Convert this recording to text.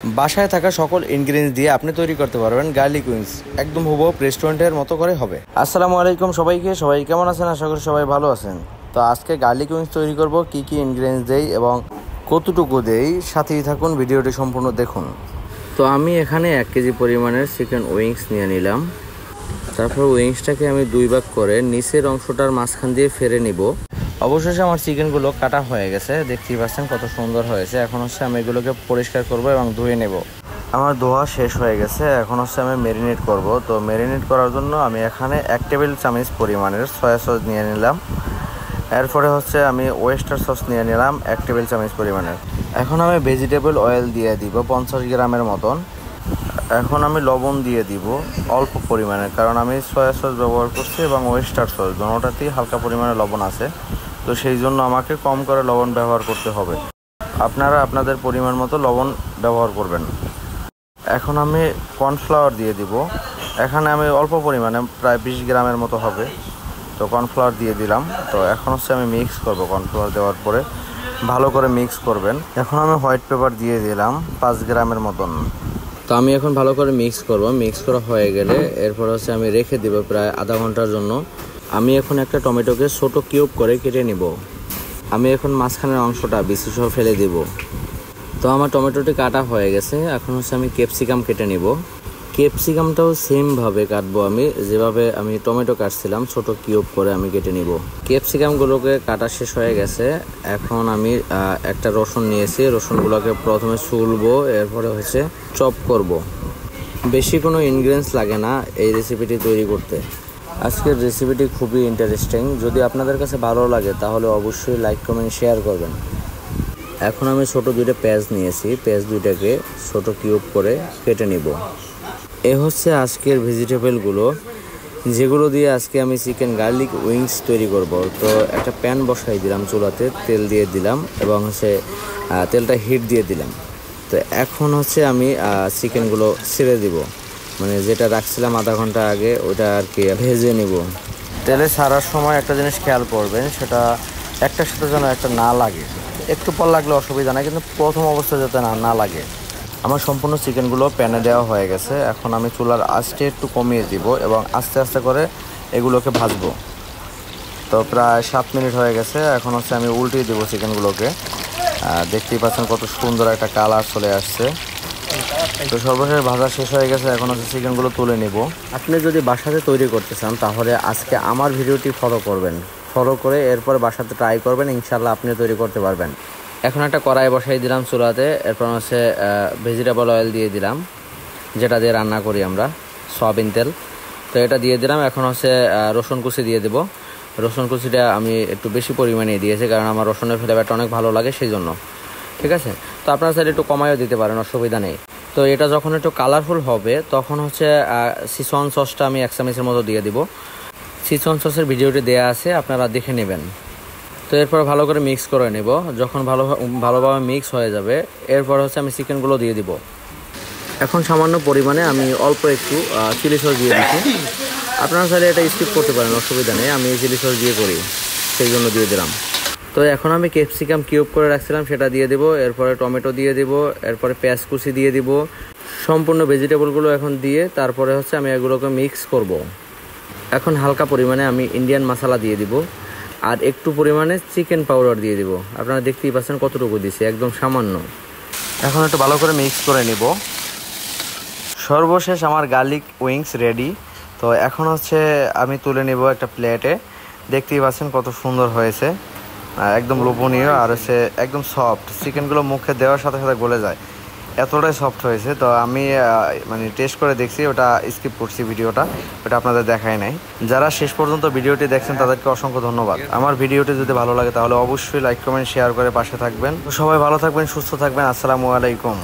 বাসায় থাকা সকল ইনগ্রিডিয়েন্টস দিয়ে আপনি তৈরি করতে পারবেন গার্লিক উইংস। একদম হুবহু রেস্টুরেন্টের মতো করে হবে। আসসালামু আলাইকুম সবাইকে, সবাই কেমন আছেন? আশা করি সবাই ভালো আছেন। তো আজকে গার্লিক উইংস তৈরি করব, কি কি ইনগ্রিডিয়েন্টস দেই এবং কতটুকু দেই, সাথেই থাকুন, ভিডিওটি সম্পূর্ণ দেখুন। তো আমি এখানে 1 কেজি পরিমাণের চিকেন উইংস নিয়ে নিলাম। তারপর উইংসটাকে আমি 2 ভাগ করে নিচের অংশটার মাঝখান দিয়ে ফেরে নিব। অবশেষে আমার চিকেনগুলো কাটা হয়ে গেছে, দেখতেই পাচ্ছেন কত সুন্দর হয়েছে। এখন হচ্ছে আমি এগুলোকে পরিষ্কার করব এবং ধুয়ে নেব। আমার ধোয়া শেষ হয়ে গেছে, এখন হচ্ছে আমি ম্যারিনেট করব। তো ম্যারিনেট করার জন্য আমি এখানে 1 টেবিল চামচ পরিমাণের সয়া সস নিয়ে নিলাম। এরপরে হচ্ছে আমি ওয়েস্টার সস নিয়ে নিলাম 1 টেবিল চামচ পরিমাণের। এখন আমি ভেজিটেবল অয়েল দিয়ে দিব 50 গ্রামের মতন। এখন আমি লবণ দিয়ে দিব অল্প পরিমাণে, কারণ আমি সয়া সস ব্যবহার করছি এবং ওয়েস্টার সস দুটোতেই হালকা পরিমাণে লবণ আছে। তো সেই জন্য আমাকে কম করে লবণ ব্যবহার করতে হবে। আপনারা আপনাদের পরিমাণ মতো লবণ ব্যবহার করবেন। এখন আমি কর্নফ্লাওয়ার দিয়ে দিব। এখানে আমি অল্প পরিমাণে প্রায় 20 গ্রামের মতো হবে। তো কর্নফ্লাওয়ার দিয়ে দিলাম। তো এখন হচ্ছে আমি মিক্স করব। কর্নফ্লাওয়ার দেওয়ার পরে ভালো করে মিক্স করবেন। এখন আমি হোয়াইট পেপার দিয়ে দিলাম 5 গ্রামের মতন। তো আমি এখন ভালো করে মিক্স করব। মিক্স করা হয়ে গেলে এরপর হচ্ছে আমি রেখে দিব প্রায় আধা ঘন্টার জন্য। আমি এখন একটা টমেটোকে ছোট কিউব করে কেটে নিব। আমি এখন মাঝখানের অংশটা বিচি সহ ফেলে দিব। তো আমার টমেটোটি কাটা হয়ে গেছে। এখন হচ্ছে আমি ক্যাপসিকাম কেটে নিব। ক্যাপসিকামটাও সেমভাবে কাটবো, আমি যেভাবে আমি টমেটো কাটছিলাম ছোট কিউব করে আমি কেটে নিব। ক্যাপসিকামগুলোকে কাটা শেষ হয়ে গেছে। এখন আমি একটা রসুন নিয়েছি। রসুনগুলোকে প্রথমে ছুলবো, এরপরে হচ্ছে চপ করব। বেশি কোনো ইনগ্রিডিয়েন্টস লাগে না এই রেসিপিটি তৈরি করতে। আজকের রেসিপিটি খুবই ইন্টারেস্টিং। যদি আপনাদের কাছে ভালো লাগে তাহলে অবশ্যই লাইক কমেন্ট শেয়ার করবেন। এখন আমি ছোট 2টা পেঁয়াজ নিয়েছি। পেঁয়াজ 2টাকে ছোট কিউব করে কেটে নিব। এ হচ্ছে আজকের ভেজিটেবলগুলো, যেগুলো দিয়ে আজকে আমি চিকেন গার্লিক উইংস তৈরি করব। তো একটা প্যান বসাই দিলাম চুলাতে, তেল দিয়ে দিলাম এবং হচ্ছে তেলটা হিট দিয়ে দিলাম। তো এখন হচ্ছে আমি চিকেনগুলো ছেড়ে দিব, মানে যেটা রাখছিলাম আধা ঘন্টা আগে ওটা আর কি ভেজে নিব। তেলে ছাড়ার সময় একটা জিনিস খেয়াল করবেন, সেটা একটার সাথে যেন একটা না লাগে। একটু পর লাগলে অসুবিধা নাই, কিন্তু প্রথম অবস্থায় যাতে না লাগে। আমার সম্পূর্ণ চিকেনগুলো প্যানে দেওয়া হয়ে গেছে। এখন আমি চুলার আঁচটা একটু কমিয়ে দিব এবং আস্তে আস্তে করে এগুলোকে ভাজবো। তো প্রায় 7 মিনিট হয়ে গেছে। এখন হচ্ছে আমি উল্টিয়ে দেবো চিকেনগুলোকে। দেখতেই পাচ্ছেন কত সুন্দর একটা কালার চলে আসছে। তো সর্বশেষ ভাজা শেষ হয়ে গেছে। এখন হচ্ছে চিকেনগুলো তুলে নিব। আপনি যদি বাসাতে তৈরি করতে চান তাহলে আজকে আমার ভিডিওটি ফলো করবেন। ফলো করে এরপর বাসাতে ট্রাই করবেন, ইনশাল্লাহ আপনি তৈরি করতে পারবেন। এখন একটা কড়াই বসাই দিলাম চুলাতে। এরপর হচ্ছে ভেজিটেবল অয়েল দিয়ে দিলাম, যেটা দিয়ে রান্না করি আমরা, সয়াবিন তেল। তো এটা দিয়ে দিলাম। এখন হচ্ছে রসুন কুচি দিয়ে দেবো। রসুন কুচিটা আমি একটু বেশি পরিমাণে দিয়েছি, কারণ আমার রসুনের ফ্লেভারটা অনেক ভালো লাগে সেই জন্য। ঠিক আছে, তো আপনার সাইড একটু কমাইও দিতে পারেন, অসুবিধা নেই। তো এটা যখন একটু কালারফুল হবে তখন হচ্ছে সিজওয়ান সসটা আমি 1 চামচের মতো দিয়ে দিব। সিজওয়ান সসের ভিডিওটি দেওয়া আছে, আপনারা দেখে নেবেন। তো এরপর ভালো করে মিক্স করে নেব। যখন ভালোভাবে মিক্স হয়ে যাবে এরপর হচ্ছে আমি চিকেনগুলো দিয়ে দিব। এখন সামান্য পরিমাণে আমি অল্প একটু চিলি সস দিয়ে দিচ্ছি। আপনারা চাইলে এটা স্কিপ করতে পারেন, অসুবিধা নেই। আমি চিলি সস দিয়ে করি, সেই জন্য দিয়ে দিলাম। তো এখন আমি ক্যাপসিকাম কিউব করে রাখছিলাম সেটা দিয়ে দেব। এরপরে টমেটো দিয়ে দেব, এরপরে পেঁয়াজ কুচি দিয়ে দিব। সম্পূর্ণ ভেজিটেবলগুলো এখন দিয়ে তারপরে হচ্ছে আমি এগুলোকে মিক্স করব। এখন হালকা পরিমাণে আমি ইন্ডিয়ান মশলা দিয়ে দিব আর একটু পরিমাণে চিকেন পাউডার দিয়ে দিব। আপনারা দেখতেই পাচ্ছেন কতটুকু দিছি, একদম সামান্য। এখন একটু ভালো করে মিক্স করে নিব। সর্বশেষ আমার গার্লিক উইংস রেডি। তো এখন হচ্ছে আমি তুলে নেব একটা প্লেটে। দেখতেই পাচ্ছেন কত সুন্দর হয়েছে, একদম লোভনীয়। আর হচ্ছে একদম সফট। চিকেনগুলো মুখে দেওয়ার সাথে সাথে গলে যায়, এতটাই সফট হয়েছে। তো আমি মানে টেস্ট করে দেখছি, ওটা স্কিপ করছি ভিডিওটা, ওটা আপনাদের দেখাই নাই। যারা শেষ পর্যন্ত ভিডিওটি দেখছেন তাদেরকে অসংখ্য ধন্যবাদ। আমার ভিডিওটি যদি ভালো লাগে তাহলে অবশ্যই লাইক কমেন্ট শেয়ার করে পাশে থাকবেন। সবাই ভালো থাকবেন, সুস্থ থাকবেন। আসসালামু আলাইকুম।